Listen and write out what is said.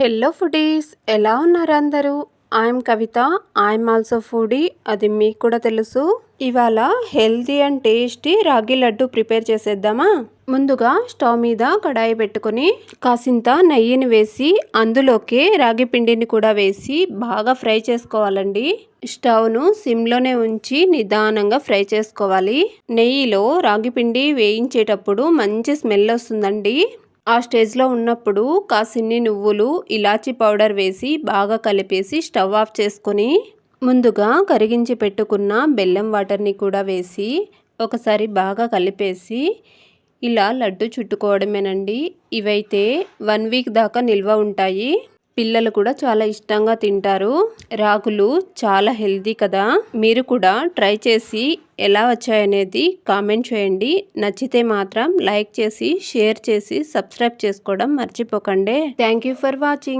Hello foodies, ఎలా ఉన్నారు అందరూ? I'm Kavitha. I'm also foodie, అది మీకు కూడా తెలుసు. ఇవాళ హెల్తీ అండ్ టేస్టీ రాగి లడ్డు ప్రిపేర్ చేసేద్దామా? ముందుగా స్టవ్ మీద కడాయి పెట్టుకొని కాసింత నెయ్యిని వేసి అందులోకి రాగి పిండిని కూడా వేసి బాగా ఫ్రై చేసుకోవాలండి. స్టవ్ను సిమ్లోనే ఉంచి నిదానంగా ఫ్రై చేసుకోవాలి. నెయ్యిలో రాగి పిండి వేయించేటప్పుడు మంచి స్మెల్ వస్తుందండి. ఆ స్టేజ్లో ఉన్నప్పుడు కాసిన్ని నువ్వులు, ఇలాచీ పౌడర్ వేసి బాగా కలిపేసి స్టవ్ ఆఫ్ చేసుకొని ముందుగా కరిగించి పెట్టుకున్న బెల్లం వాటర్ని కూడా వేసి ఒకసారి బాగా కలిపేసి ఇలా లడ్డు చుట్టుకోవడమేనండి. ఇవైతే 1 వీక్ దాకా నిల్వ ఉంటాయి. పిల్లలు కూడా చాలా ఇష్టంగా తింటారు. రాగులు చాలా హెల్తీ కదా. మీరు కూడా ట్రై చేసి ఎలా వచ్చాయనేది కామెంట్ చేయండి. నచ్చితే మాత్రం లైక్ చేసి, షేర్ చేసి, సబ్స్క్రైబ్ చేసుకోవడం మర్చిపోకండి. Thank you for watching.